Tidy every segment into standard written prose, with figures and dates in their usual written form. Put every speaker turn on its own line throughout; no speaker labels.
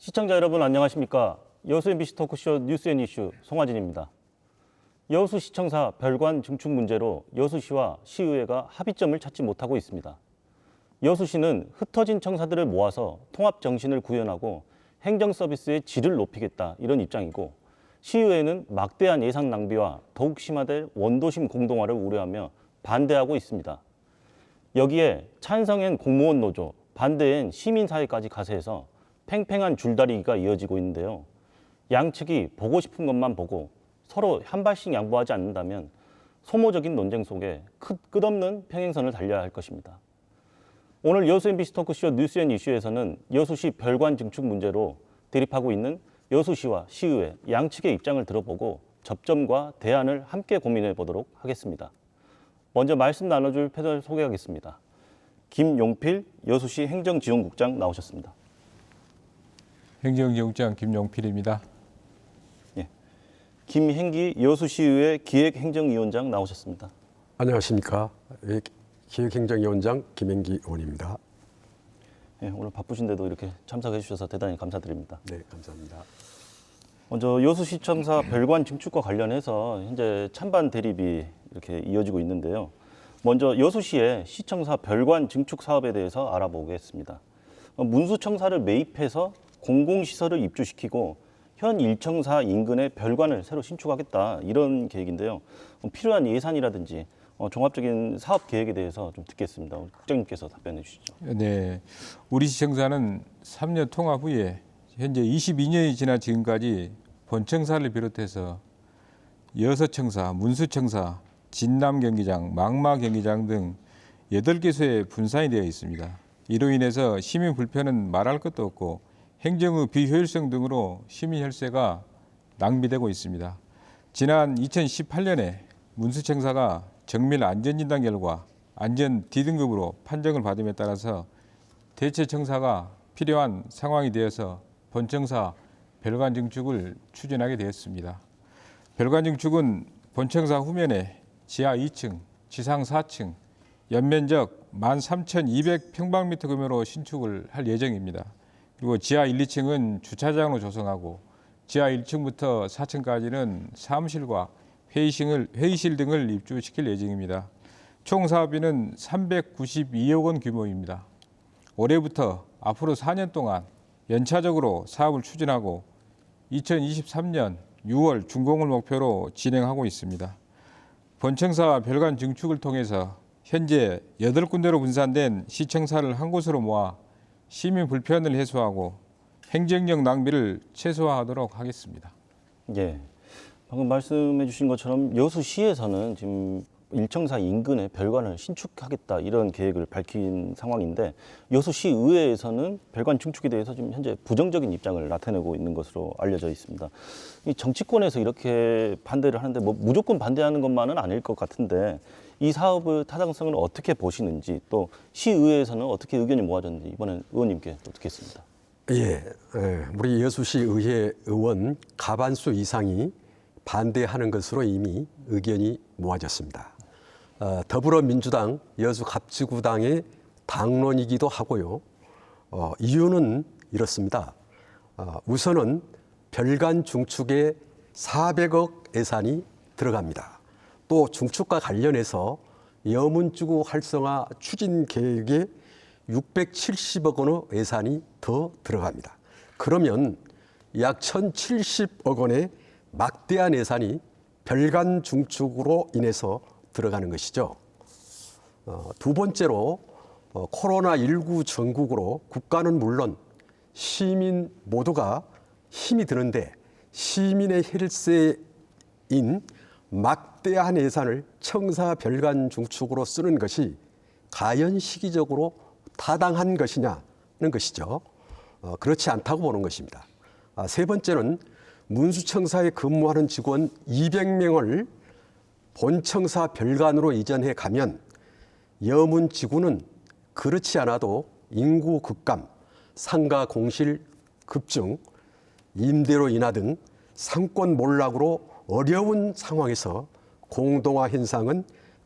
시청자 여러분 안녕하십니까? 여수 MBC 토크쇼 뉴스앤이슈 송하진입니다. 여수시청사 별관 증축 문제로 여수시와 시의회가 합의점을 찾지 못하고 있습니다. 여수시는 흩어진 청사들을 모아서 통합 정신을 구현하고 행정 서비스의 질을 높이겠다 이런 입장이고, 시의회는 막대한 예산 낭비와 더욱 심화될 원도심 공동화를 우려하며 반대하고 있습니다. 여기에 찬성엔 공무원 노조, 반대엔 시민사회까지 가세해서 팽팽한 줄다리기가 이어지고 있는데요. 양측이 보고 싶은 것만 보고 서로 한 발씩 양보하지 않는다면 소모적인 논쟁 속에 끝없는 평행선을 달려야 할 것입니다. 오늘 여수 MBC 토크쇼 뉴스앤이슈에서는 여수시 별관 증축 문제로 대립하고 있는 여수시와 시의회 양측의 입장을 들어보고 접점과 대안을 함께 고민해 보도록 하겠습니다. 먼저 말씀 나눠줄 패널 소개하겠습니다. 김용필 여수시 행정지원국장 나오셨습니다.
행정지원국장 김용필입니다.
예. 김행기 여수시의회 기획행정위원장 나오셨습니다.
안녕하십니까. 기획행정위원장 김행기 의원입니다.
예, 오늘 바쁘신데도 이렇게 참석해 주셔서 대단히 감사드립니다.
네, 감사합니다.
먼저 여수시청사 별관 증축과 관련해서 현재 찬반 대립이 이렇게 이어지고 있는데요. 먼저 여수시의 시청사 별관 증축 사업에 대해서 알아보겠습니다. 문수청사를 매입해서 공공시설을 입주시키고 현 1청사 인근에 별관을 새로 신축하겠다 이런 계획인데요. 필요한 예산이라든지 종합적인 사업 계획에 대해서 좀 듣겠습니다. 우리 국장님께서 답변해 주시죠.
네, 우리 시청사는 3년 통합 후에 현재 22년이 지난 지금까지 본청사를 비롯해서 여서청사, 문수청사, 진남경기장, 망마경기장 등 8개소에 분산이 되어 있습니다. 이로 인해서 시민 불편은 말할 것도 없고 행정의 비효율성 등으로 시민 혈세가 낭비되고 있습니다. 지난 2018년에 문수청사가 정밀 안전진단 결과 안전 D등급으로 판정을 받음에 따라서 대체 청사가 필요한 상황이 되어서 본청사 별관 증축을 추진하게 되었습니다. 별관 증축은 본청사 후면에 지하 2층, 지상 4층, 연면적 13,200평방미터 규모로 신축을 할 예정입니다. 그리고 지하 1, 2층은 주차장으로 조성하고 지하 1층부터 4층까지는 사무실과 회의실 등을 입주시킬 예정입니다. 총 사업비는 392억 원 규모입니다. 올해부터 앞으로 4년 동안 연차적으로 사업을 추진하고 2023년 6월 준공을 목표로 진행하고 있습니다. 본청사 별관 증축을 통해서 현재 8군데로 분산된 시청사를 한 곳으로 모아 시민 불편을 해소하고 행정력 낭비를 최소화하도록 하겠습니다.
예. 방금 말씀해 주신 것처럼 여수시에서는 지금 1청사 인근에 별관을 신축하겠다 이런 계획을 밝힌 상황인데, 여수시의회에서는 별관 증축에 대해서 지금 현재 부정적인 입장을 나타내고 있는 것으로 알려져 있습니다. 이 정치권에서 이렇게 반대를 하는데 무조건 반대하는 것만은 아닐 것 같은데, 이 사업의 타당성을 어떻게 보시는지, 또 시의회에서는 어떻게 의견이 모아졌는지 이번엔 의원님께 또 듣겠습니다.
예, 우리 여수시 의회 의원 과반수 이상이 반대하는 것으로 이미 의견이 모아졌습니다. 더불어민주당 여수 갑지구당의 당론이기도 하고요. 이유는 이렇습니다. 우선은 별관 중축에 400억 예산이 들어갑니다. 또 중축과 관련해서 여문지구 활성화 추진 계획에 670억 원의 예산이 더 들어갑니다. 그러면 약 1,070억 원의 막대한 예산이 별관 중축으로 인해서 들어가는 것이죠. 두 번째로 코로나19 전국으로 국가는 물론 시민 모두가 힘이 드는데 시민의 혈세인 막대한 예산을 청사 별관 중축으로 쓰는 것이 과연 시기적으로 타당한 것이냐는 것이죠. 그렇지 않다고 보는 것입니다. 세 번째는 문수청사에 근무하는 직원 200명을 본청사 별관으로 이전해 가면 여문지구는 그렇지 않아도 인구 급감, 상가 공실 급증, 임대료 인하 등 상권 몰락으로 어려운 상황에서 공동화 현상은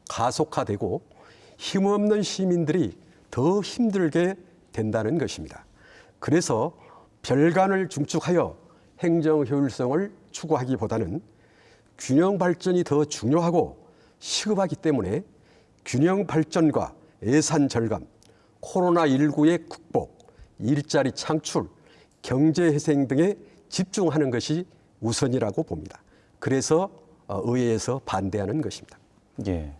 가속화되고 힘없는 시민들이 더 힘들게 된다는 것입니다. 그래서 별관을 중축하여 행정 효율성을 추구하기보다는 균형 발전이 더 중요하고 시급하기 때문에 균형 발전과 예산 절감, 코로나19의 극복, 일자리 창출, 경제 회생 등에 집중하는 것이 우선이라고 봅니다. 그래서 의회에서 반대하는 것입니다.
예.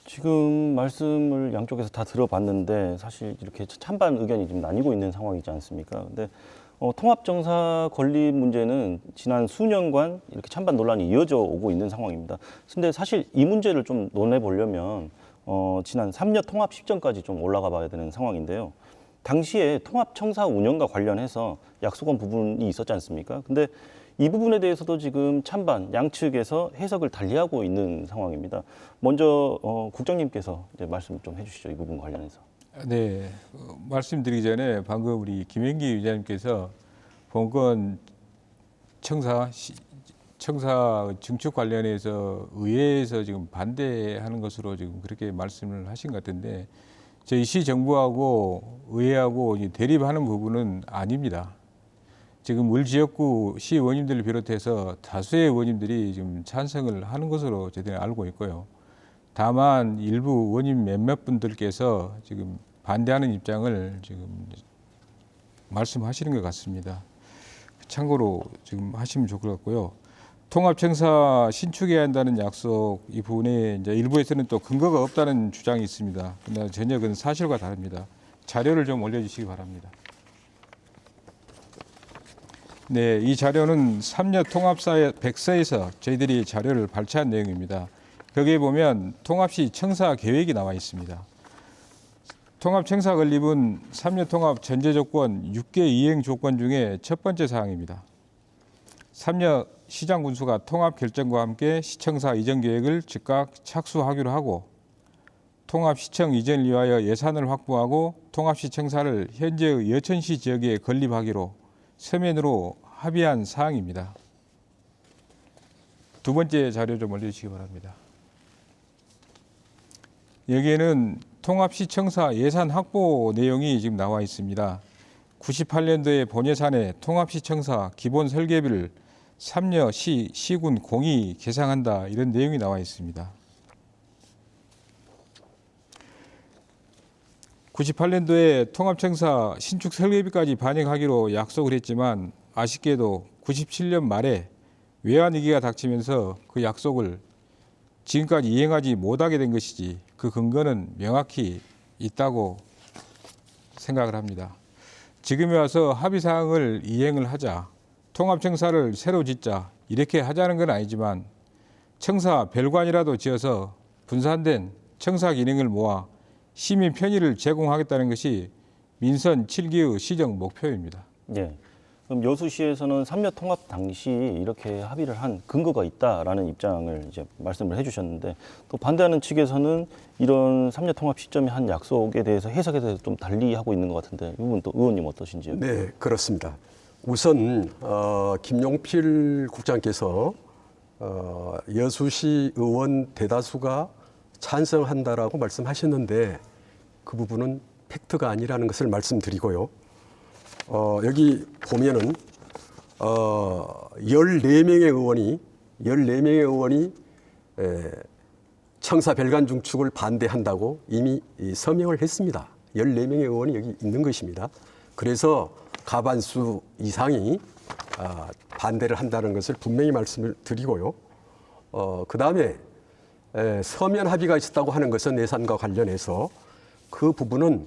지금 말씀을 양쪽에서 다 들어봤는데 사실 이렇게 찬반 의견이 좀 나뉘고 있는 상황이지 않습니까? 근데 통합정사 건립 문제는 지난 수년간 이렇게 찬반 논란이 이어져 오고 있는 상황입니다. 근데 사실 이 문제를 좀 논해보려면 지난 3년 통합 시점까지 좀 올라가 봐야 되는 상황인데요. 당시에 통합청사 운영과 관련해서 약속한 부분이 있었지 않습니까? 근데 이 부분에 대해서도 지금 찬반 양측에서 해석을 달리하고 있는 상황입니다. 먼저 국장님께서 이제 말씀 좀 해주시죠. 이 부분 관련해서.
네, 말씀드리기 전에 방금 우리 김현기 위원장님께서 본건 청사 증축 관련해서 의회에서 지금 반대하는 것으로 지금 그렇게 말씀을 하신 것 같은데 저희 시 정부하고 의회하고 대립하는 부분은 아닙니다. 지금 울 지역구 시 의원님들을 비롯해서 다수의 의원님들이 지금 찬성을 하는 것으로 저희들이 알고 있고요. 다만 일부 의원님 몇몇 분들께서 지금 반대하는 입장을 지금 말씀하시는 것 같습니다. 참고로 지금 하시면 좋을 것 같고요. 통합청사 신축해야 한다는 약속 이 부분에 이제 일부에서는 또 근거가 없다는 주장이 있습니다. 그러나 전혀 그건 사실과 다릅니다. 자료를 좀 올려주시기 바랍니다. 네, 이 자료는 3년 통합사의 100서에서 저희들이 자료를 발췌한 내용입니다. 거기에 보면 통합시 청사 계획이 나와 있습니다. 통합청사 건립은 3년 통합 전제 조건 6개 이행 조건 중에 첫 번째 사항입니다. 3년 시장 군수가 통합 결정과 함께 시청사 이전 계획을 즉각 착수하기로 하고 통합시청 이전을 위하여 예산을 확보하고 통합시청사를 현재의 여천시 지역에 건립하기로 서면으로 합의한 사항입니다. 두 번째 자료 좀 올려주시기 바랍니다. 여기에는 통합시청사 예산 확보 내용이 지금 나와 있습니다. 98년도에 본예산에 통합시청사 기본 설계비를 3여 시군 공이 계상한다 이런 내용이 나와 있습니다. 98년도에 통합청사 신축 설계비까지 반영하기로 약속을 했지만 아쉽게도 97년 말에 외환위기가 닥치면서 그 약속을 지금까지 이행하지 못하게 된 것이지 그 근거는 명확히 있다고 생각을 합니다. 지금에 와서 합의사항을 이행을 하자, 통합청사를 새로 짓자 이렇게 하자는 건 아니지만 청사 별관이라도 지어서 분산된 청사 기능을 모아 시민 편의를 제공하겠다는 것이 민선 7기의 시정 목표입니다.
예. 그럼 여수시에서는 3년 통합 당시 이렇게 합의를 한 근거가 있다라는 입장을 이제 말씀을 해주셨는데 또 반대하는 측에서는 이런 3년 통합 시점의 한 약속에 대해서 해석에 대해서 좀 달리하고 있는 것 같은데 이 부분 또 의원님 어떠신지요?
네, 그렇습니다. 우선 김용필 국장께서 여수시 의원 대다수가 찬성한다라고 말씀하셨는데 그 부분은 팩트가 아니라는 것을 말씀드리고요. 여기 보면은 14명의 의원이 청사 별관 중축을 반대한다고 이미 서명을 했습니다. 14명의 의원이 여기 있는 것입니다. 그래서 과반수 이상이 반대를 한다는 것을 분명히 말씀을 드리고요. 그 다음에 서면 합의가 있었다고 하는 것은 예산과 관련해서 그 부분은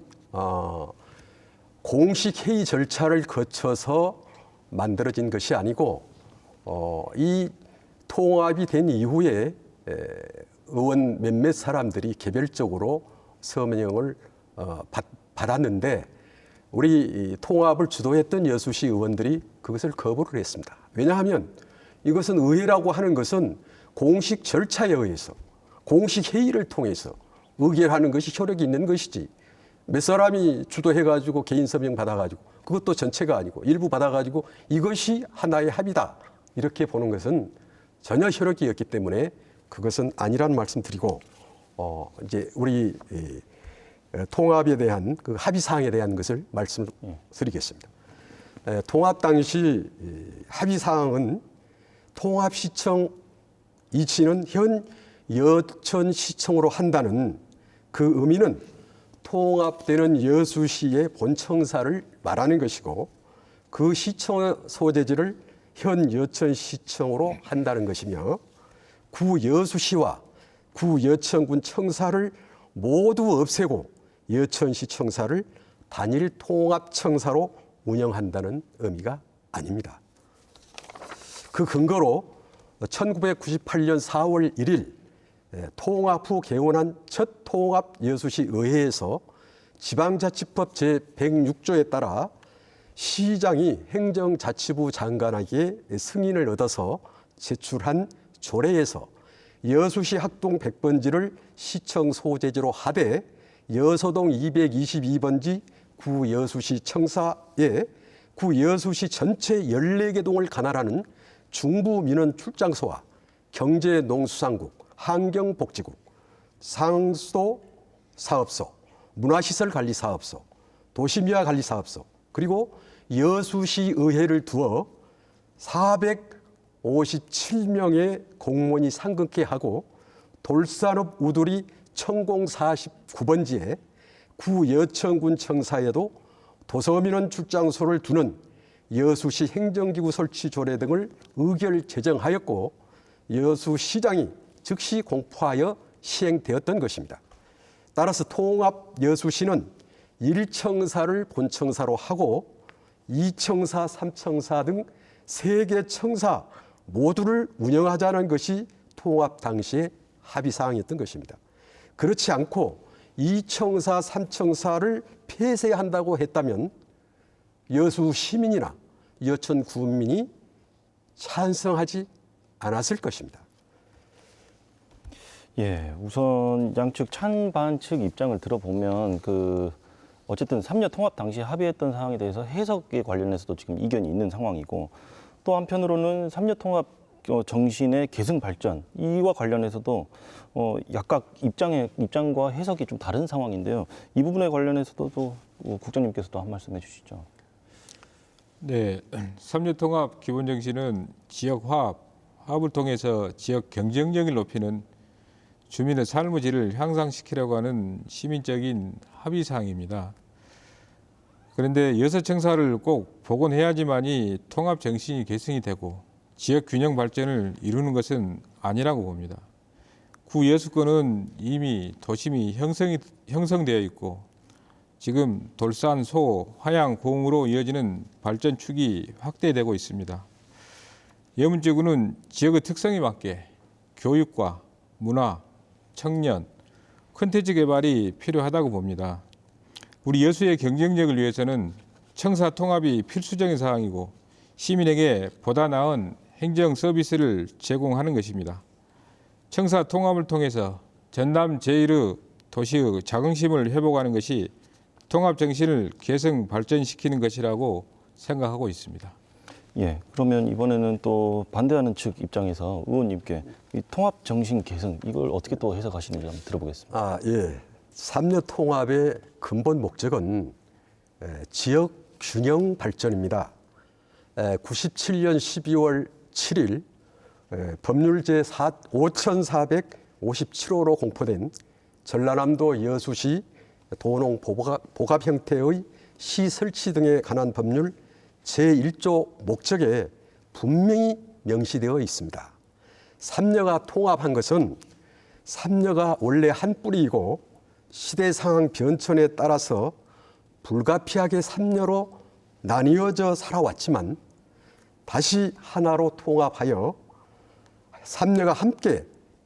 공식 회의 절차를 거쳐서 만들어진 것이 아니고 이 통합이 된 이후에 의원 몇몇 사람들이 개별적으로 서명을 받았는데 우리 통합을 주도했던 여수시 의원들이 그것을 거부를 했습니다. 왜냐하면 이것은 의회라고 하는 것은 공식 절차에 의해서 공식 회의를 통해서 의결하는 것이 효력이 있는 것이지 몇 사람이 주도해가지고 개인 서명 받아가지고 그것도 전체가 아니고 일부 받아가지고 이것이 하나의 합의다 이렇게 보는 것은 전혀 효력이 없기 때문에 그것은 아니라는 말씀드리고 이제 우리 통합에 대한 그 합의 사항에 대한 것을 말씀드리겠습니다. 통합 당시 합의 사항은 통합시청 이치는 현 여천시청으로 한다는 그 의미는 통합되는 여수시의 본청사를 말하는 것이고 그 시청 소재지를 현 여천시청으로 한다는 것이며 구 여수시와 구 여천군 청사를 모두 없애고 여천시 청사를 단일 통합청사로 운영한다는 의미가 아닙니다. 그 근거로 1998년 4월 1일 통합 후 개원한 첫 통합 여수시 의회에서 지방자치법 제106조에 따라 시장이 행정자치부 장관에게 승인을 얻어서 제출한 조례에서 여수시 학동 100번지를 시청 소재지로 하되 여서동 222번지 구 여수시 청사에 구 여수시 전체 14개 동을 관할하는 중부민원 출장소와 경제농수산국, 환경복지국, 상수도 사업소, 문화시설관리사업소, 도시미화관리사업소, 그리고 여수시 의회를 두어 457명의 공무원이 상근케 하고 돌산업 우두리 천공 49번지에 구 여천군 청사에도 도서민원 출장소를 두는 여수시 행정기구 설치 조례 등을 의결 제정하였고 여수시장이 즉시 공포하여 시행되었던 것입니다. 따라서 통합 여수시는 1청사를 본청사로 하고 2청사, 3청사 등 3개 청사 모두를 운영하자는 것이 통합 당시의 합의사항이었던 것입니다. 그렇지 않고 2청사, 3청사를 폐쇄한다고 했다면 여수 시민이나 여천 군민이 찬성하지 않았을 것입니다.
예, 우선 양측 찬반 측 입장을 들어보면 어쨌든 3년 통합 당시 합의했던 사항에 대해서 해석에 관련해서도 지금 이견이 있는 상황이고 또 한편으로는 3년 통합 정신의 계승 발전 이와 관련해서도 약각 입장과 해석이 좀 다른 상황인데요. 이 부분에 관련해서도 또 국장님께서도 한 말씀 해주시죠.
네, 3년 통합 기본 정신은 지역 화합을 통해서 지역 경쟁력을 높이는 주민의 삶의 질을 향상시키려고 하는 시민적인 합의 사항입니다. 그런데 여서청사를 꼭 복원해야지만이 통합 정신이 계승이 되고 지역 균형 발전을 이루는 것은 아니라고 봅니다. 구 여수권은 이미 도심이 형성되어 있고 지금 돌산, 소, 화양, 공으로 이어지는 발전축이 확대되고 있습니다. 여문지구는 지역의 특성에 맞게 교육과 문화, 청년, 콘텐츠 개발이 필요하다고 봅니다. 우리 여수의 경쟁력을 위해서는 청사 통합이 필수적인 사항이고 시민에게 보다 나은 행정 서비스를 제공하는 것입니다. 청사 통합을 통해서 전남 제1의 도시의 자긍심을 회복하는 것이 통합 정신을 계승 발전시키는 것이라고 생각하고 있습니다.
예, 그러면 이번에는 또 반대하는 측 입장에서 의원님께 이 통합 정신 계승 이걸 어떻게 또 해석하시는지 한번 들어보겠습니다.
예. 3년 통합의 근본 목적은 지역 균형 발전입니다. 97년 12월 7일 법률 제5457호로 공포된 전라남도 여수시 도농 복합 형태의 시 설치 등에 관한 법률 제1조 목적에 분명히 명시되어 있습니다. 삼려가 통합한 것은 삼려가 원래 한 뿌리이고 시대 상황 변천에 따라서 불가피하게 삼려로 나뉘어져 살아왔지만 다시 하나로 통합하여 삼려가 함께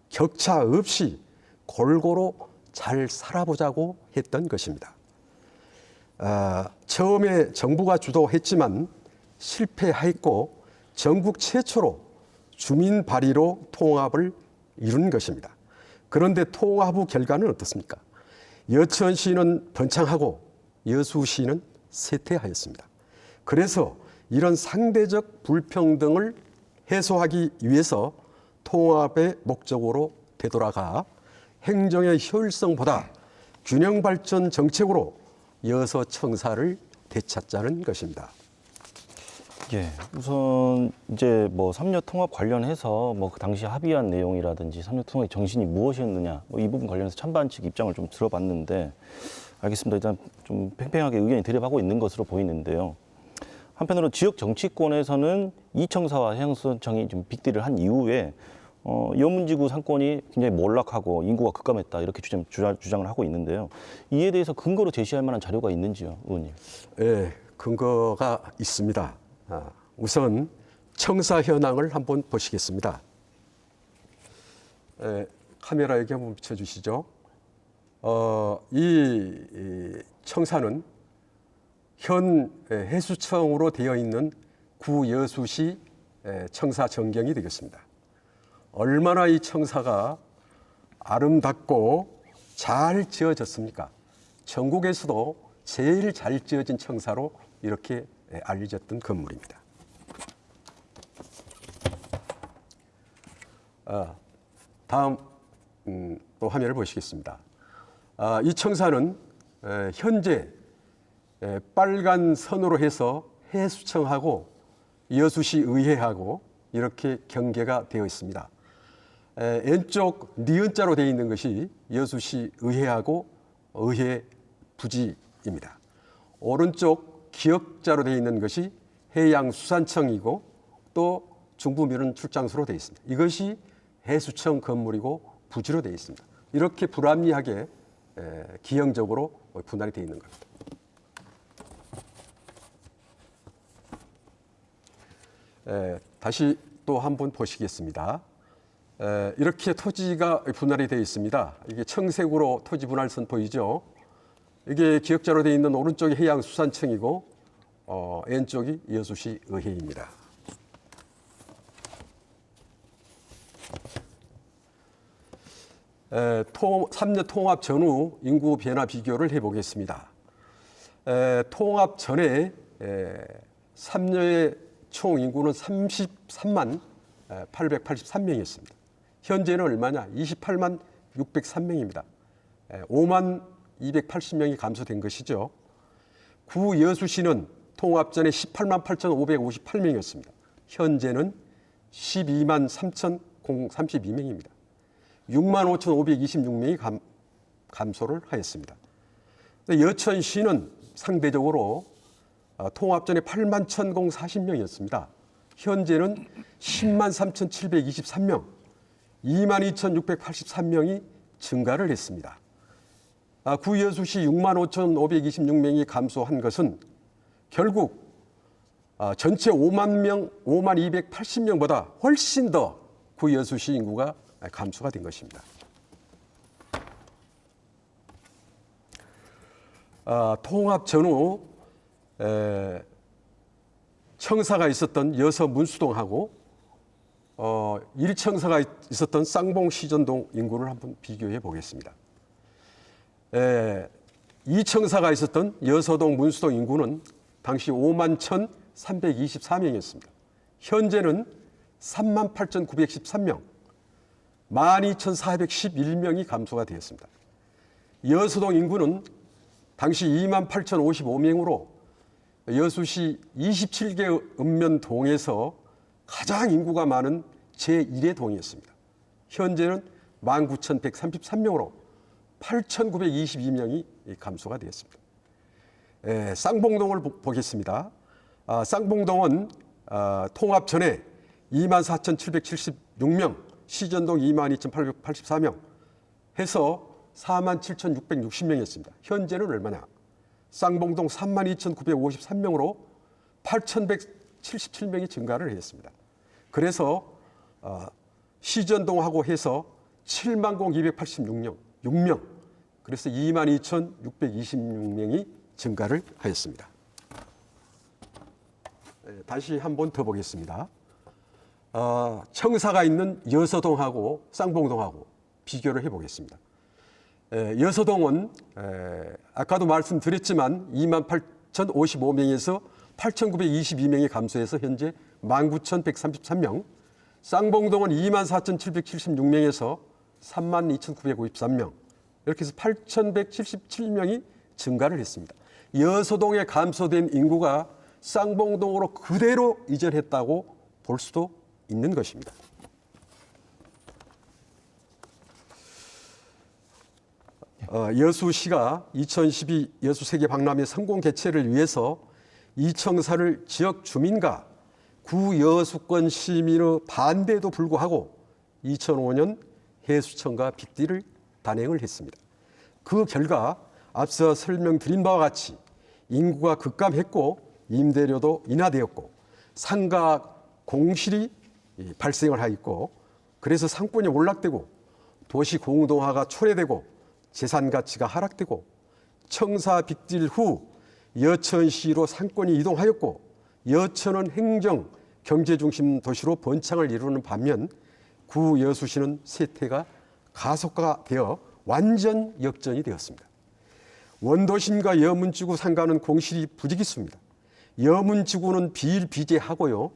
격차 없이 골고루 잘 살아보자고 했던 것입니다. 처음에 정부가 주도했지만 실패했고 전국 최초로 주민 발의로 통합을 이룬 것입니다. 그런데 통합 후 결과는 어떻습니까? 여천시는 번창하고 여수시는 쇠퇴하였습니다. 그래서 이런 상대적 불평등을 해소하기 위해서 통합의 목적으로 되돌아가 행정의 효율성보다 균형 발전 정책으로 여서청사를 되찾자는 것입니다.
예, 우선 이제 뭐 3녀 통합 관련해서 뭐 그 당시 합의한 내용이라든지 3녀 통합의 정신이 무엇이었느냐 뭐 이 부분 관련해서 찬반 측 입장을 좀 들어봤는데 알겠습니다. 일단 좀 팽팽하게 의견이 대립하고 있는 것으로 보이는데요. 한편으로 지역 정치권에서는 이청사와 해양수산청이 좀 빅딜을 한 이후에 여문지구 상권이 굉장히 몰락하고 인구가 급감했다 이렇게 주장을 하고 있는데요. 이에 대해서 근거로 제시할 만한 자료가 있는지요, 의원님?
예, 근거가 있습니다. 우선 청사 현황을 한번 보시겠습니다. 카메라에게 한번 비춰주시죠. 이 청사는 현 해수청으로 되어 있는 구 여수시 청사 전경이 되겠습니다. 얼마나 이 청사가 아름답고 잘 지어졌습니까? 전국에서도 제일 잘 지어진 청사로 이렇게 알려졌던 건물입니다. 다음 또 화면을 보시겠습니다. 이 청사는 현재 빨간 선으로 해서 해수청하고 여수시 의회하고 이렇게 경계가 되어 있습니다. 왼쪽 니은자로 되어 있는 것이 여수시 의회하고 의회 부지입니다. 오른쪽 기역자로 되어 있는 것이 해양수산청이고 또 중부면은 출장소로 되어 있습니다. 이것이 해수청 건물이고 부지로 되어 있습니다. 이렇게 불합리하게 기형적으로 분할이 되어 있는 겁니다. 다시 또 한번 보시겠습니다. 이렇게 토지가 분할이 되어 있습니다. 이게 청색으로 토지 분할선 보이죠? 이게 기역자로 되어 있는 오른쪽이 해양수산청이고 왼쪽이 여수시 의회입니다. 삼녀 통합 전후 인구 변화 비교를 해보겠습니다. 통합 전에 삼녀의 총 인구는 33만 883명이었습니다. 현재는 얼마냐? 28만 603명입니다. 5만 280명이 감소된 것이죠. 구 여수시는 통합 전에 18만 8,558명이었습니다. 현재는 12만 3,032명입니다. 6만 5,526명이 감소를 하였습니다. 여천시는 상대적으로 통합 전에 8만 1,040명이었습니다. 현재는 10만 3,723명, 2만 2,683명이 증가를 했습니다. 구 여수시 6만 5,526명이 감소한 것은 결국 전체 5만 명, 5만 280명보다 훨씬 더 구 여수시 인구가 감소가 된 것입니다. 통합 전후 청사가 있었던 여서 문수동하고 1청사가 있었던 쌍봉 시전동 인구를 한번 비교해 보겠습니다. 2청사가 있었던 여서동 문수동 인구는 당시 5만 1,324명이었습니다. 현재는 3만 8,913명, 12,411명이 감소가 되었습니다. 여서동 인구는 당시 2만 8,055명으로 여수시 27개 읍면동에서 가장 인구가 많은 제1의 동이었습니다. 현재는 19,133명으로 8,922명이 감소가 되었습니다. 쌍봉동을 보겠습니다. 쌍봉동은 통합 전에 24,776명, 시전동 22,884명 해서 47,660명이었습니다. 현재는 얼마냐? 쌍봉동 32,953명으로 8,177명이 증가를 했습니다. 그래서 시전동하고 해서 70,286명, 그래서 22,626명이 증가를 하였습니다. 다시 한번 더 보겠습니다. 청사가 있는 여서동하고 쌍봉동하고 비교를 해보겠습니다. 여서동은 아까도 말씀드렸지만 28,055명에서 8,922명이 감소해서 현재 19,133명, 쌍봉동은 24,776명에서 32,953명, 이렇게 해서 8,177명이 증가를 했습니다. 여서동에 감소된 인구가 쌍봉동으로 그대로 이전했다고 볼 수도 있는 것입니다. 여수시가 2012 여수 세계박람회 성공 개최를 위해서 이 청사를 지역 주민과 구여수권 시민의 반대에도 불구하고 2005년 해수청과 빅딜을 단행을 했습니다. 그 결과 앞서 설명드린 바와 같이 인구가 급감했고 임대료도 인하되었고 상가 공실이 발생을 하였고 그래서 상권이 몰락되고 도시 공동화가 초래되고 재산 가치가 하락되고 청사 빅딜 후 여천시로 상권이 이동하였고 여천은 행정 경제 중심 도시로 번창을 이루는 반면 구 여수시는 쇠퇴가 가속화되어 완전 역전이 되었습니다. 원도심과 여문지구 상가는 공실이 부지기수입니다. 여문지구는 비일비재하고요.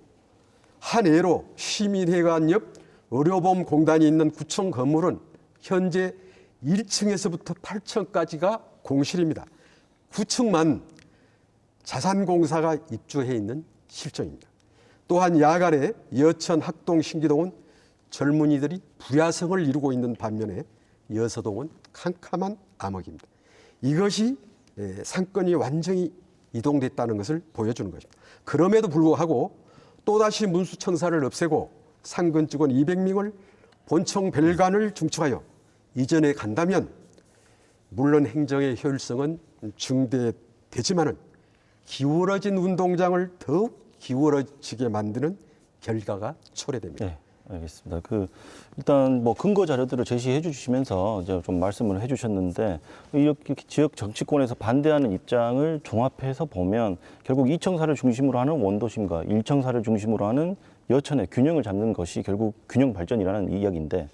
한 해로 시민회관 옆 의료보험공단이 있는 구청 건물은 현재 1층에서부터 8층까지가 공실입니다. 9층만 자산공사가 입주해 있는 실정입니다. 또한 야간에 여천, 학동, 신기동은 젊은이들이 부야성을 이루고 있는 반면에 여서동은 캄캄한 암흑입니다. 이것이 상권이 완전히 이동됐다는 것을 보여주는 것입니다. 그럼에도 불구하고 또다시 문수청사를 없애고 상근 직원 200명을 본청 별관을 중축하여 이전에 간다면 물론 행정의 효율성은 증대되지만은 기울어진 운동장을 더욱 기울어지게 만드는 결과가 초래됩니다.
네, 알겠습니다. 일단 뭐 근거 자료들을 제시해 주시면서 이제 좀 말씀을 해주셨는데 이렇게 지역 정치권에서 반대하는 입장을 종합해서 보면 결국 이청사를 중심으로 하는 원도심과 일청사를 중심으로 하는 여천의 균형을 잡는 것이 결국 균형 발전이라는 이야기인데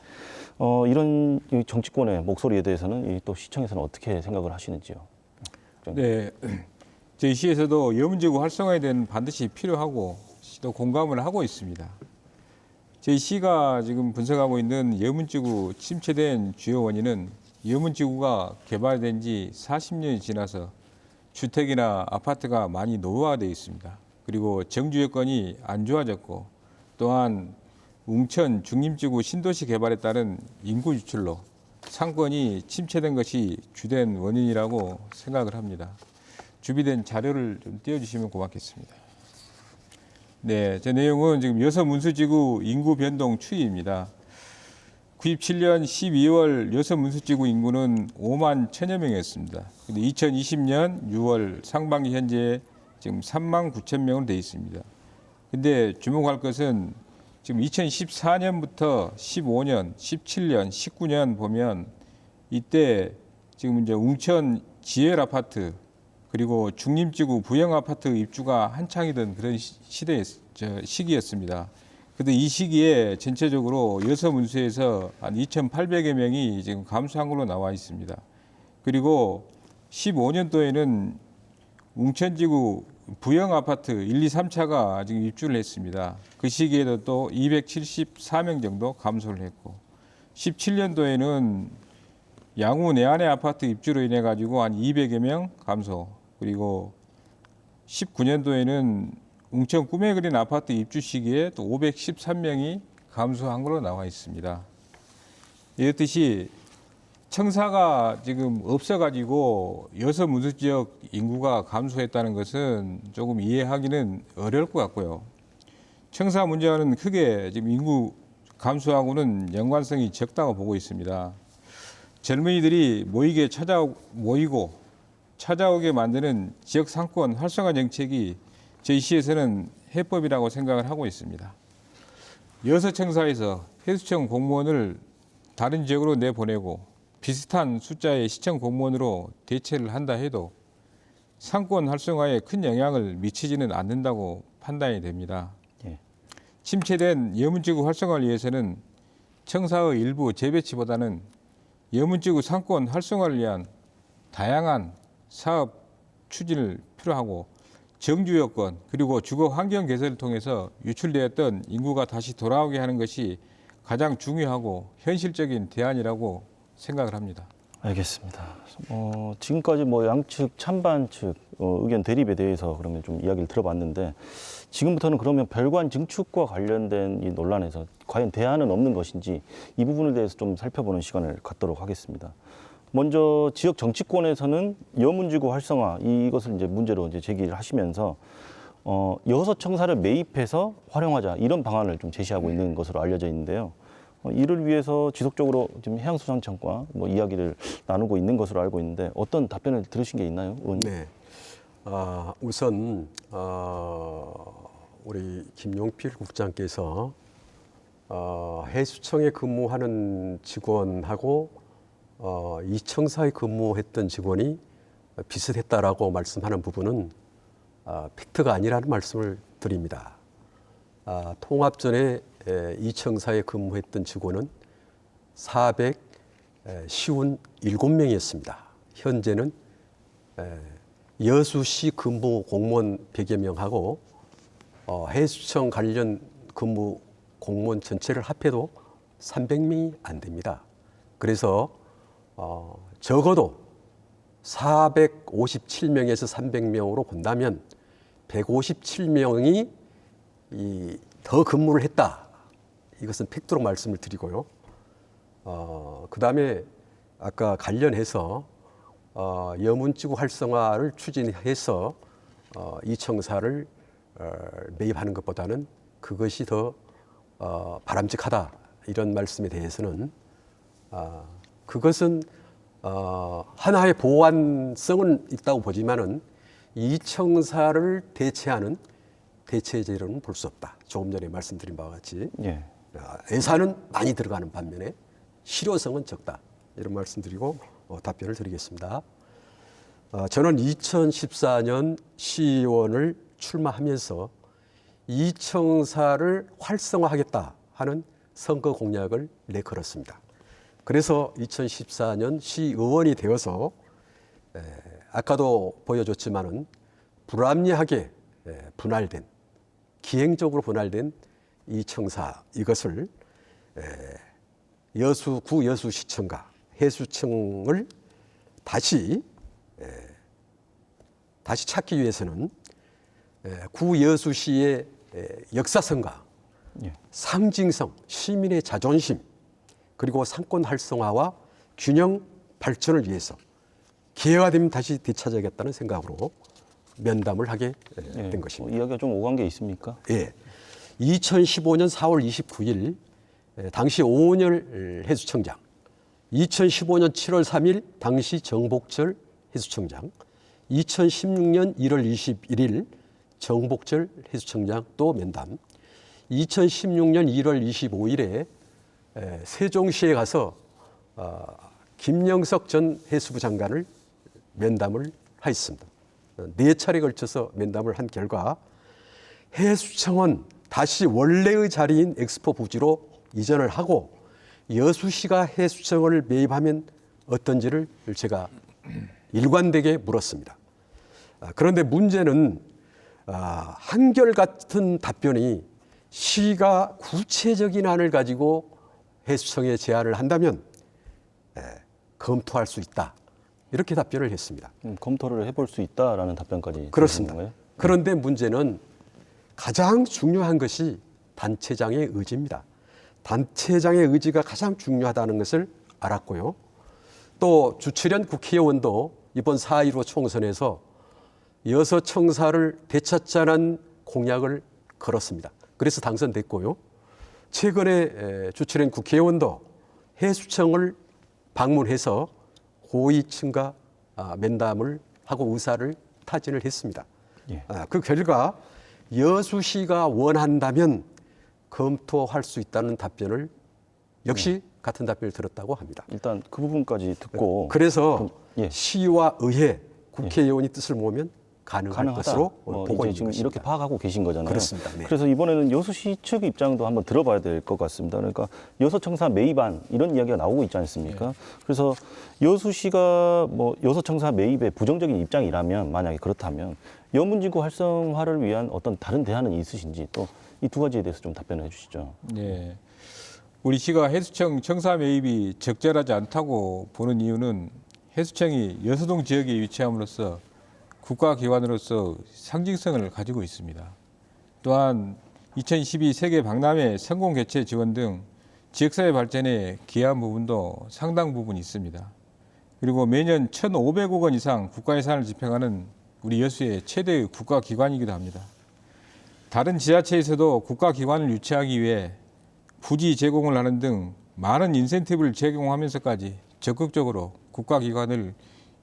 이런 이 정치권의 목소리에 대해서는 또 시청에서는 어떻게 생각을 하시는지요?
네, 저희 시에서도 여문지구 활성화에 대한 반드시 필요하고 또 공감을 하고 있습니다. 저희 시가 지금 분석하고 있는 여문지구 침체된 주요 원인은 여문지구가 개발된 지 40년이 지나서 주택이나 아파트가 많이 노후화되어 있습니다. 그리고 정주 여건이 안 좋아졌고 또한 웅천 중림지구 신도시 개발에 따른 인구 유출로 상권이 침체된 것이 주된 원인이라고 생각을 합니다. 준비된 자료를 좀 띄워주시면 고맙겠습니다. 네, 제 내용은 지금 여서 문수지구 인구 변동 추이입니다. 97년 12월 여서 문수지구 인구는 5만 1천여 명이었습니다. 근데 2020년 6월 상반기 현재 지금 3만 9천 명으로 되어 있습니다. 근데 주목할 것은 지금 2014년부터 15년, 17년, 19년 보면 이때 지금 이제 웅천 지엘 아파트 그리고 중림지구 부영 아파트 입주가 한창이던 그런 시기였습니다. 그런데 이 시기에 전체적으로 여서 문수에서 한 2,800여 명이 지금 감소한 걸로 나와 있습니다. 그리고 15년도에는 웅천지구 부영 아파트 1, 2, 3차가 지금 입주를 했습니다. 그 시기에도 또 274명 정도 감소를 했고 17년도에는 양우 내안의 아파트 입주로 인해 가지고 한 200여 명 감소 그리고 19년도에는 웅천 꿈에 그린 아파트 입주 시기에 또 513명이 감소한 걸로 나와 있습니다. 이렇듯이 청사가 지금 없어가지고 여서 문수 지역 인구가 감소했다는 것은 조금 이해하기는 어려울 것 같고요. 청사 문제와는 크게 지금 인구 감소하고는 연관성이 적다고 보고 있습니다. 젊은이들이 모이고 찾아오게 만드는 지역 상권 활성화 정책이 저희 시에서는 해법이라고 생각을 하고 있습니다. 여서 청사에서 해수청 공무원을 다른 지역으로 내보내고 비슷한 숫자의 시청 공무원으로 대체를 한다 해도 상권 활성화에 큰 영향을 미치지는 않는다고 판단이 됩니다.
예.
침체된 여문지구 활성화를 위해서는 청사의 일부 재배치보다는 여문지구 상권 활성화를 위한 다양한 사업 추진을 필요하고 정주 여건 그리고 주거 환경 개선을 통해서 유출되었던 인구가 다시 돌아오게 하는 것이 가장 중요하고 현실적인 대안이라고 생각을 합니다.
알겠습니다. 지금까지 뭐 양측 찬반 측 의견 대립에 대해서 그러면 좀 이야기를 들어봤는데 지금부터는 그러면 별관 증축과 관련된 이 논란에서 과연 대안은 없는 것인지 이 부분에 대해서 좀 살펴보는 시간을 갖도록 하겠습니다. 먼저 지역 정치권에서는 여문지구 활성화 이것을 이제 문제로 이제 제기를 하시면서 여섯 청사를 매입해서 활용하자 이런 방안을 좀 제시하고 있는 것으로 알려져 있는데요. 이를 위해서 지속적으로 지금 해양수산청과 뭐 이야기를 나누고 있는 것으로 알고 있는데 어떤 답변을 들으신 게 있나요, 의원님?
네. 우선 우리 김용필 국장께서 해수청에 근무하는 직원하고 이 청사에 근무했던 직원이 비슷했다라고 말씀하는 부분은 팩트가 아니라는 말씀을 드립니다. 통합 전에 이 청사에 근무했던 직원은 457명이었습니다. 현재는 여수시 근무 공무원 100여 명하고 해수청 관련 근무 공무원 전체를 합해도 300명이 안 됩니다. 그래서 적어도 457명에서 300명으로 본다면 157명이 더 근무를 했다. 이것은 팩트로 말씀을 드리고요. 그다음에 아까 관련해서 여문지구 활성화를 추진해서 이 청사를 매입하는 것보다는 그것이 더 바람직하다. 이런 말씀에 대해서는 그것은 하나의 보완성은 있다고 보지만은 이 청사를 대체하는 대체제로는 볼 수 없다. 조금 전에 말씀드린 바와 같이
예.
예산은 많이 들어가는 반면에 실효성은 적다. 이런 말씀드리고 답변을 드리겠습니다. 저는 2014년 시의원을 출마하면서 이 청사를 활성화하겠다 하는 선거 공약을 내걸었습니다. 그래서 2014년 시의원이 되어서 아까도 보여줬지만은 불합리하게 분할된 기행적으로 분할된 이 청사 이것을 구 여수시청과 해수청을 다시 찾기 위해서는 구 여수시의 역사성과
예.
상징성, 시민의 자존심 그리고 상권 활성화와 균형 발전을 위해서 기회가 되면 다시 되찾아야겠다는 생각으로 면담을 하게 된 것입니다.
이야기가 좀 오간 게 있습니까?
예. 2015년 4월 29일 당시 오은열 해수청장, 2015년 7월 3일 당시 정복철 해수청장, 2016년 1월 21일 정복철 해수청장 또 면담, 2016년 1월 25일에 세종시에 가서 김영석 전 해수부 장관을 면담을 하였습니다. 4차례에 걸쳐서 면담을 한 결과 해수청은 다시 원래의 자리인 엑스포 부지로 이전을 하고 여수시가 해수청을 매입하면 어떤지를 제가 일관되게 물었습니다. 그런데 문제는 한결같은 답변이 시가 구체적인 안을 가지고 해수청에 제안을 한다면 검토할 수 있다. 이렇게 답변을 했습니다.
검토를 해볼 수 있다라는 답변까지
그렇습니다.
거예요?
그런데 문제는 가장 중요한 것이 단체장의 의지입니다. 단체장의 의지가 가장 중요하다는 것을 알았고요. 또 주철현 국회의원도 이번 4.15 총선에서 여섯 청사를 되찾자는 공약을 걸었습니다. 그래서 당선됐고요. 최근에 주철현 국회의원도 해수청을 방문해서 고위층과 면담을 하고 의사를 타진을 했습니다.
예.
그 결과 여수시가 원한다면 검토할 수 있다는 답변을 역시 같은 답변을 들었다고 합니다.
일단 그 부분까지 듣고
그래서
예.
시와 의회, 국회의원이 뜻을 모으면 가능할
가능하다.
것으로 보고
이제
있는
지금
것입니다.
이렇게 파악하고 계신 거잖아요.
그렇습니다. 네.
그래서 이번에는 여수시 측 입장도 한번 들어봐야 될 것 같습니다. 그러니까 여서청사 매입안 이런 이야기가 나오고 있지 않습니까? 그래서 여수시가 뭐 여서청사 매입에 부정적인 입장이라면 만약에 그렇다면 여문지구 활성화를 위한 어떤 다른 대안은 있으신지 또 이 두 가지에 대해서 좀 답변을 해주시죠.
네. 우리 시가 해수청 청사 매입이 적절하지 않다고 보는 이유는 해수청이 여수동 지역에 위치함으로써 국가기관으로서 상징성을 가지고 있습니다. 또한 2012 세계 박람회 성공 개최 지원 등 지역사회 발전에 기여한 부분도 상당 부분 있습니다. 그리고 매년 1,500억 원 이상 국가예산을 집행하는 우리 여수의 최대 국가기관이기도 합니다. 다른 지자체에서도 국가기관을 유치하기 위해 부지 제공을 하는 등 많은 인센티브를 제공하면서까지 적극적으로 국가기관을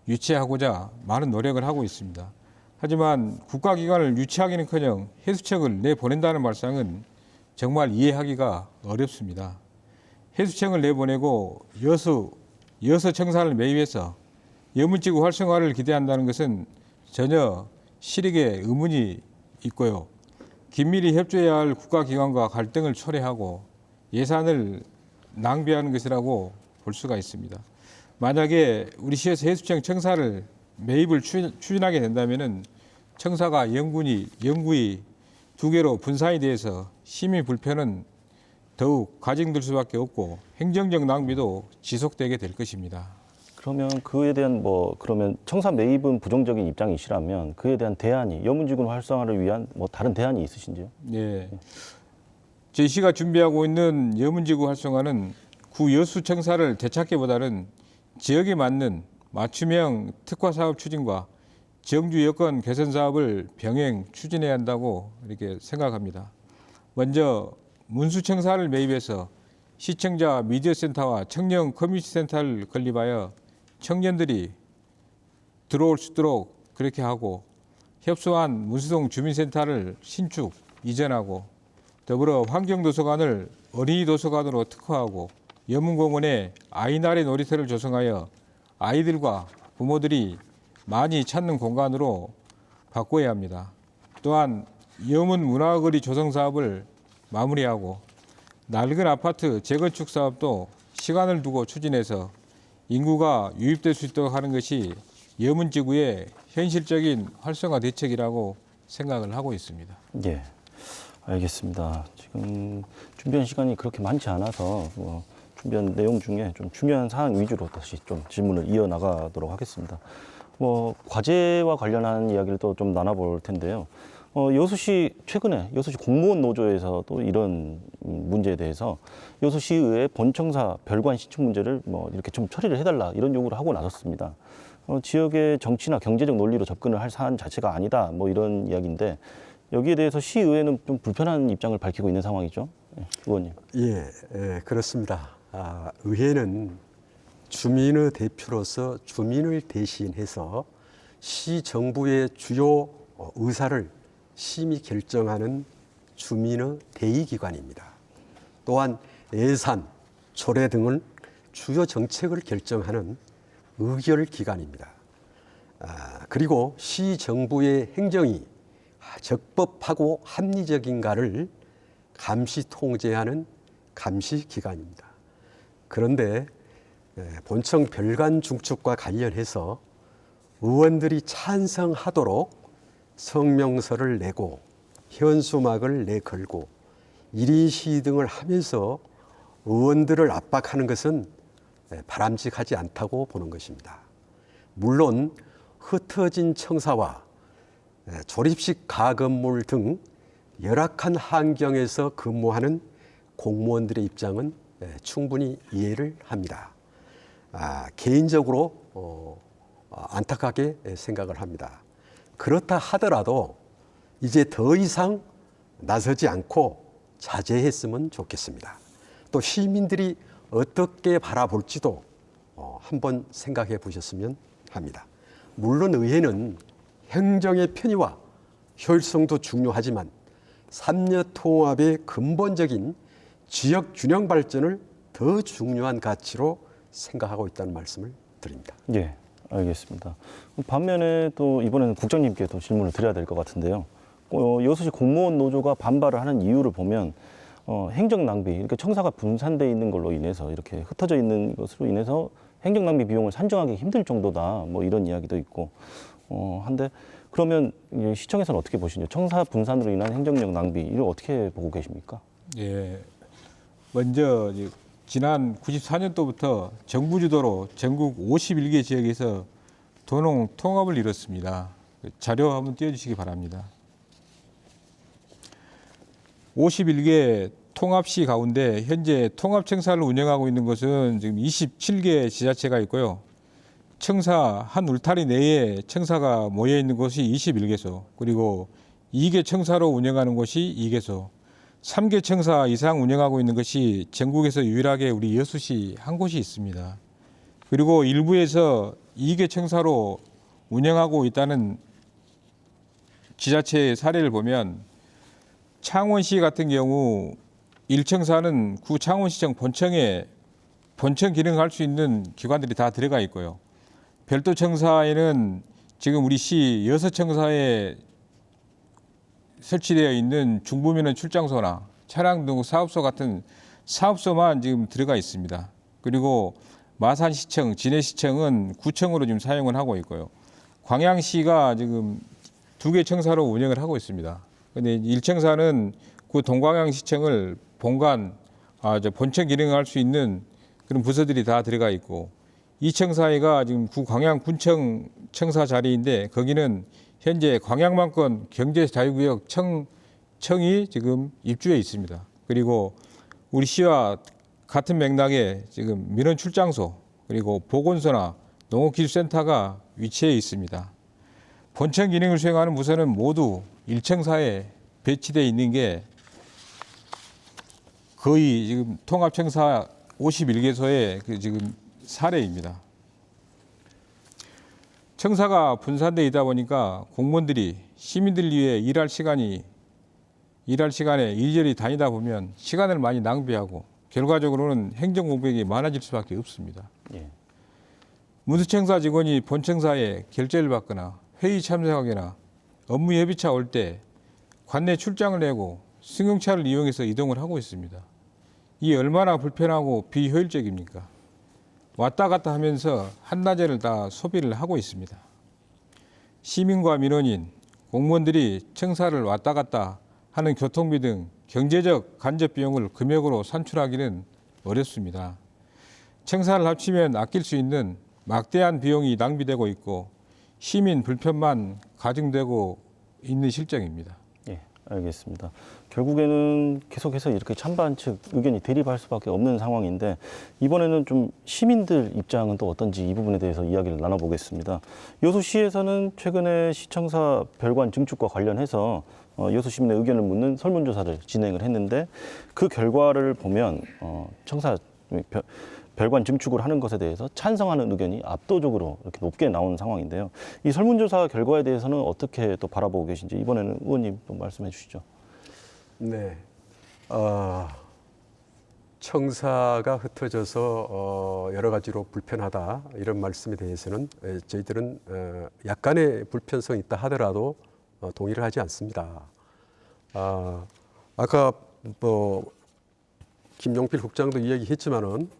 유치하고자 많은 노력을 하고 있습니다. 하지만 국가기관을 유치하기는커녕 해수청을 내보낸다는 말씀은 정말 이해하기가 어렵습니다. 해수청을 내보내고 여서청사를 매입해서 여문지구 활성화를 기대한다는 것은 전혀 실익에 의문이 있고요. 긴밀히 협조해야 할 국가기관과 갈등을 초래하고 예산을 낭비하는 것이라고 볼 수가 있습니다. 만약에 우리 시에서 해수청 청사를 매입을 추진하게 된다면 청사가 영구히 두 개로 분산이 돼서 시민 불편은 더욱 가중될 수밖에 없고 행정적 낭비도 지속되게 될 것입니다.
그러면 그에 대한 그러면 청사 매입은 부정적인 입장이시라면 그에 대한 대안이 여문지구 활성화를 위한 다른 대안이 있으신지요?
네. 저희 시가 준비하고 있는 여문지구 활성화는 구 여수 청사를 되찾기보다는 지역에 맞는 맞춤형 특화 사업 추진과 정주 여건 개선 사업을 병행 추진해야 한다고 이렇게 생각합니다. 먼저 문수청사를 매입해서 시청자 미디어 센터와 청년 커뮤니티 센터를 건립하여 청년들이 들어올 수 있도록 그렇게 하고 협소한 문수동 주민센터를 신축, 이전하고 더불어 환경도서관을 어린이 도서관으로 특화하고 여문공원에 아이나래 놀이터를 조성하여 아이들과 부모들이 많이 찾는 공간으로 바꿔야 합니다. 또한 여문 문화거리 조성 사업을 마무리하고 낡은 아파트 재건축 사업도 시간을 두고 추진해서 인구가 유입될 수 있도록 하는 것이 여문지구의 현실적인 활성화 대책이라고 생각을 하고 있습니다.
예, 알겠습니다. 지금 준비한 시간이 그렇게 많지 않아서 준비한 내용 중에 좀 중요한 사항 위주로 다시 좀 질문을 이어나가도록 하겠습니다. 과제와 관련한 이야기를 또 좀 나눠볼 텐데요. 여수시 최근에 여수시 공무원 노조에서 또 이런 문제에 대해서 여수시의회 본청사 별관 신축 문제를 이렇게 좀 처리를 해달라 이런 요구를 하고 나섰습니다. 지역의 정치나 경제적 논리로 접근을 할 사안 자체가 아니다 이런 이야기인데 여기에 대해서 시의회는 좀 불편한 입장을 밝히고 있는 상황이죠. 의원님.
예, 그렇습니다. 의회는 주민의 대표로서 주민을 대신해서 시 정부의 주요 의사를 심의 결정하는 주민의 대의기관입니다. 또한 예산, 조례 등을 주요 정책을 결정하는 의결기관입니다. 그리고 시 정부의 행정이 적법하고 합리적인가를 감시 통제하는 감시기관입니다. 그런데 본청 별관 중축과 관련해서 의원들이 찬성하도록 성명서를 내고 현수막을 내걸고 1인 시위 등을 하면서 의원들을 압박하는 것은 바람직하지 않다고 보는 것입니다. 물론 흩어진 청사와 조립식 가건물 등 열악한 환경에서 근무하는 공무원들의 입장은 충분히 이해를 합니다. 개인적으로 안타깝게 생각을 합니다. 그렇다 하더라도 이제 더 이상 나서지 않고 자제했으면 좋겠습니다. 또 시민들이 어떻게 바라볼지도 한번 생각해 보셨으면 합니다. 물론 의회는 행정의 편의와 효율성도 중요하지만 삼려 통합의 근본적인 지역 균형 발전을 더 중요한 가치로 생각하고 있다는 말씀을 드립니다.
예, 알겠습니다. 반면에 또 이번에는 국장님께 또 질문을 드려야 될 것 같은데요. 여수시 공무원 노조가 반발을 하는 이유를 보면 행정 낭비, 그러니까 청사가 분산되어 있는 걸로 인해서 이렇게 흩어져 있는 것으로 인해서 행정 낭비 비용을 산정하기 힘들 정도다. 이런 이야기도 있고 한데 그러면 시청에서는 어떻게 보시죠? 청사 분산으로 인한 행정력 낭비 이걸 어떻게 보고 계십니까?
예, 먼저 지난 94년도부터 정부 주도로 전국 51개 지역에서 도농 통합을 이뤘습니다. 자료 한번 띄워주시기 바랍니다. 51개 통합시 가운데 현재 통합청사를 운영하고 있는 곳은 지금 27개 지자체가 있고요. 청사 한 울타리 내에 청사가 모여 있는 곳이 21개소, 그리고 2개 청사로 운영하는 곳이 2개소, 3개 청사 이상 운영하고 있는 것이 전국에서 유일하게 우리 여수시 한 곳이 있습니다. 그리고 일부에서 2개 청사로 운영하고 있다는 지자체의 사례를 보면 창원시 같은 경우 1청사는 구 창원시청 본청에 본청 기능을 할 수 있는 기관들이 다 들어가 있고요. 별도 청사에는 지금 우리 시 6청사에 설치되어 있는 중부민원 출장소나 차량 등 사업소 같은 사업소만 지금 들어가 있습니다. 그리고 마산시청, 진해시청은 구청으로 지금 사용을 하고 있고요. 광양시가 지금 2개 청사로 운영을 하고 있습니다. 근데 1청사는 그 동광양시청을 본청 기능을 할 수 있는 그런 부서들이 다 들어가 있고, 2청사가 지금 구 광양군청 청사 자리인데 거기는 현재 광양만권 경제자유구역 청이 지금 입주해 있습니다. 그리고 우리 시와 같은 맥락에 지금 민원 출장소, 그리고 보건소나 농업기술센터가 위치해 있습니다. 본청 기능을 수행하는 부서는 모두 1청사에 배치되어 있는 게 거의 지금 통합청사 51개소의 그 지금 사례입니다. 청사가 분산되어 있다 보니까 공무원들이 시민들 위해 일할 시간에 이리저리 다니다 보면 시간을 많이 낭비하고 결과적으로는 행정 공백이 많아질 수밖에 없습니다.
예.
문수청사 직원이 본청사에 결제를 받거나 회의 참석하거나 업무 예비차 올 때 관내 출장을 내고 승용차를 이용해서 이동을 하고 있습니다. 이게 얼마나 불편하고 비효율적입니까? 왔다 갔다 하면서 한낮에를 다 소비를 하고 있습니다. 시민과 민원인, 공무원들이 청사를 왔다 갔다 하는 교통비 등 경제적 간접 비용을 금액으로 산출하기는 어렵습니다. 청사를 합치면 아낄 수 있는 막대한 비용이 낭비되고 있고 시민 불편만 가중되고 있는 실정입니다.
예, 알겠습니다. 결국에는 계속해서 이렇게 찬반 측 의견이 대립할 수밖에 없는 상황인데 이번에는 좀 시민들 입장은 또 어떤지 이 부분에 대해서 이야기를 나눠보겠습니다. 여수시에서는 최근에 시청사 별관 증축과 관련해서 여수 시민의 의견을 묻는 설문조사를 진행을 했는데 그 결과를 보면 청사 별관 증축을 하는 것에 대해서 찬성하는 의견이 압도적으로 이렇게 높게 나오는 상황인데요. 이 설문조사 결과에 대해서는 어떻게 또 바라보고 계신지 이번에는 의원님 또 말씀해 주시죠.
네. 청사가 흩어져서 여러 가지로 불편하다 이런 말씀에 대해서는 저희들은 약간의 불편성이 있다 하더라도 동의를 하지 않습니다. 아까 김용필 국장도 이야기했지만은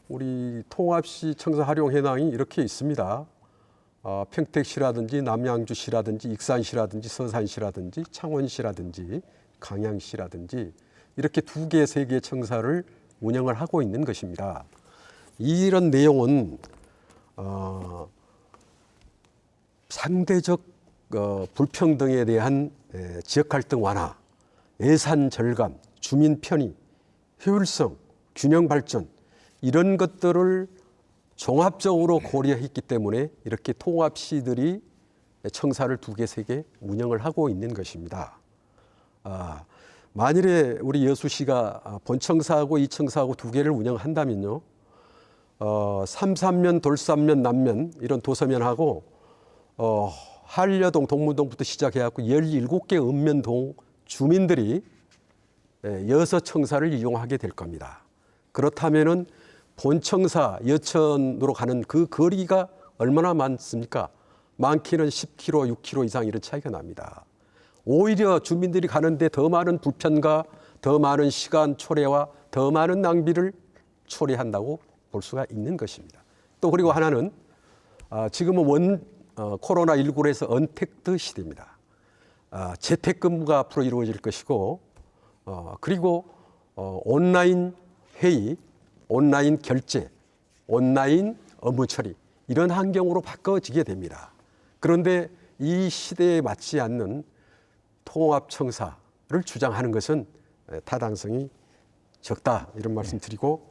우리 통합시 청사 활용 현황이 이렇게 있습니다. 평택시라든지 남양주시라든지 익산시라든지 서산시라든지 창원시라든지 강양시라든지 이렇게 2개, 3개 청사를 운영을 하고 있는 것입니다. 이런 내용은 상대적 불평등에 대한 지역 갈등 완화, 예산 절감, 주민 편의, 효율성, 균형 발전 이런 것들을 종합적으로 고려했기 때문에 이렇게 통합시들이 청사를 2개, 3개 운영을 하고 있는 것입니다. 만일에 우리 여수시가 본청사하고 이청사하고 2개를 운영한다면요, 삼산면, 돌산면, 남면 이런 도서면하고 한려동, 동문동부터 시작해갖고 17개 읍면동 주민들이 6청사를 이용하게 될 겁니다. 그렇다면은 본청사 여천으로 가는 그 거리가 얼마나 많습니까? 많게는 10km, 6km 이상 이런 차이가 납니다. 오히려 주민들이 가는데 더 많은 불편과 더 많은 시간 초래와 더 많은 낭비를 초래한다고 볼 수가 있는 것입니다. 또 그리고 하나는 지금은 코로나19로 해서 언택트 시대입니다. 재택근무가 앞으로 이루어질 것이고 그리고 온라인 회의, 온라인 결제, 온라인 업무 처리 이런 환경으로 바꿔지게 됩니다. 그런데 이 시대에 맞지 않는 통합청사를 주장하는 것은 타당성이 적다 이런 말씀 드리고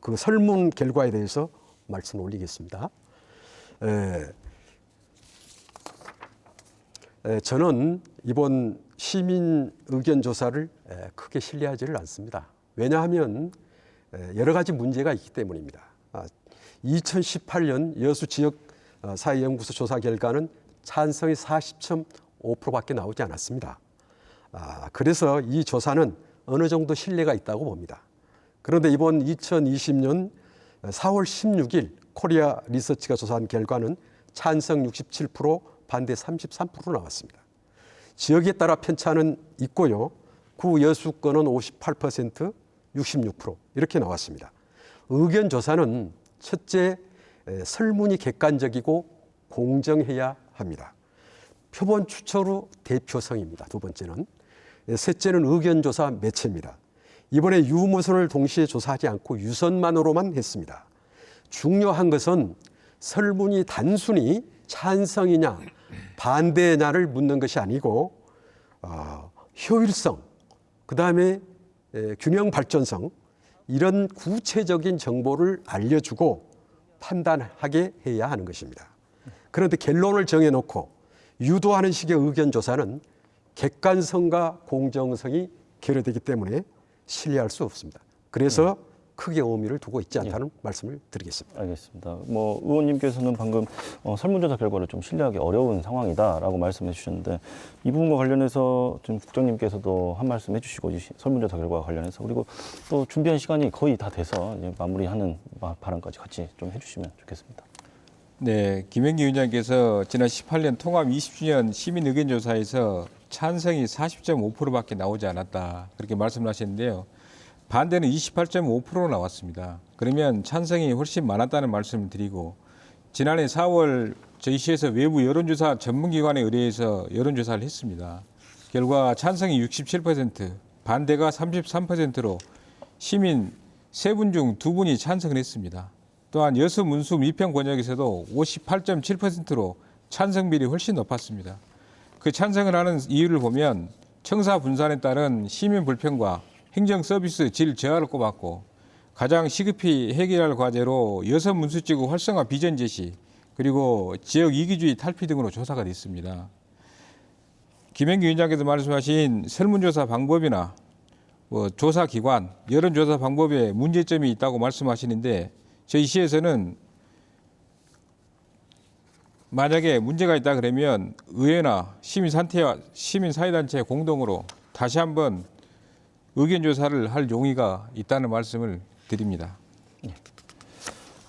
그 설문 결과에 대해서 말씀 올리겠습니다. 저는 이번 시민 의견 조사를 크게 신뢰하지를 않습니다. 왜냐하면 여러 가지 문제가 있기 때문입니다. 2018년 여수 지역 사회연구소 조사 결과는 찬성이 40.5%밖에 나오지 않았습니다. 그래서 이 조사는 어느 정도 신뢰가 있다고 봅니다. 그런데 이번 2020년 4월 16일 코리아 리서치가 조사한 결과는 찬성 67%, 반대 33% 나왔습니다. 지역에 따라 편차는 있고요. 구 여수권은 58%, 66% 이렇게 나왔습니다. 의견 조사는 첫째, 설문이 객관적이고 공정해야 합니다. 표본 추천 후 대표성입니다. 두 번째는. 셋째는 의견 조사 매체입니다. 이번에 유무선을 동시에 조사하지 않고 유선만으로만 했습니다. 중요한 것은 설문이 단순히 찬성이냐 반대냐를 묻는 것이 아니고 효율성, 그다음에 균형 발전성 이런 구체적인 정보를 알려주고 판단하게 해야 하는 것입니다. 그런데 결론을 정해놓고 유도하는 식의 의견 조사는 객관성과 공정성이 결여되기 때문에 신뢰할 수 없습니다. 그래서 크게 의미를 두고 있지 않다는 말씀을 드리겠습니다.
알겠습니다. 뭐 의원님께서는 방금 설문조사 결과를 좀 신뢰하기 어려운 상황이다라고 말씀해 주셨는데 이 부분과 관련해서 지금 국장님께서도 한 말씀 해주시고 설문조사 결과와 관련해서 그리고 또 준비한 시간이 거의 다 돼서 이제 마무리하는 발언까지 같이 좀 해주시면 좋겠습니다.
네, 김영기 위원장께서 지난 18년 통합 20주년 시민 의견 조사에서 찬성이 40.5%밖에 나오지 않았다 그렇게 말씀을 하셨는데요. 반대는 28.5% 나왔습니다. 그러면 찬성이 훨씬 많았다는 말씀을 드리고 지난해 4월 저희 시에서 외부 여론조사 전문기관에 의뢰해서 여론조사를 했습니다. 결과 찬성이 67%, 반대가 33%로 시민 3분 중 2분이 찬성을 했습니다. 또한 여수 문수 미평 권역에서도 58.7%로 찬성 비율이 훨씬 높았습니다. 그 찬성을 하는 이유를 보면 청사 분산에 따른 시민 불평과 행정 서비스 질 저하를 꼽았고 가장 시급히 해결할 과제로 여섯 문수지구 활성화 비전 제시 그리고 지역 이기주의 탈피 등으로 조사가 됐습니다. 김영기 위원장께서 말씀하신 설문조사 방법이나 조사 기관, 여론조사 방법에 문제점이 있다고 말씀하시는데 저희 시에서는 만약에 문제가 있다 그러면 의회나 시민사회단체 공동으로 다시 한번 의견조사를 할 용의가 있다는 말씀을 드립니다.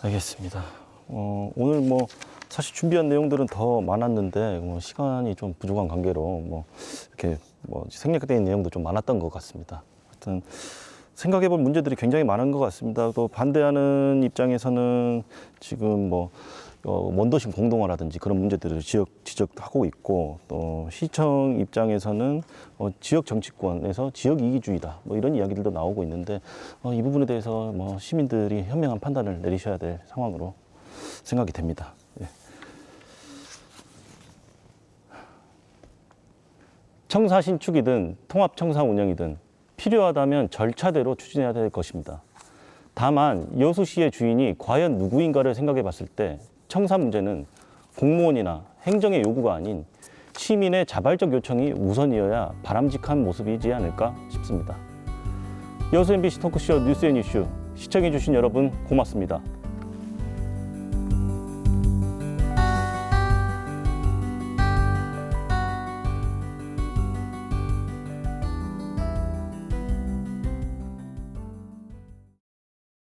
알겠습니다. 오늘 뭐 사실 준비한 내용들은 더 많았는데 시간이 좀 부족한 관계로 이렇게 생략된 내용도 좀 많았던 것 같습니다. 하여튼 생각해볼 문제들이 굉장히 많은 것 같습니다. 또 반대하는 입장에서는 지금 원도심 공동화라든지 그런 문제들을 지적하고 있고 또 시청 입장에서는 지역 정치권에서 지역 이기주의다 이런 이야기들도 나오고 있는데 이 부분에 대해서 시민들이 현명한 판단을 내리셔야 될 상황으로 생각이 됩니다. 예. 청사 신축이든 통합 청사 운영이든 필요하다면 절차대로 추진해야 될 것입니다. 다만 여수시의 주인이 과연 누구인가를 생각해 봤을 때 청사 문제는 공무원이나 행정의 요구가 아닌 시민의 자발적 요청이 우선이어야 바람직한 모습이지 않을까 싶습니다. 여수 MBC 토크쇼 뉴스 앤 이슈 시청해 주신 여러분 고맙습니다.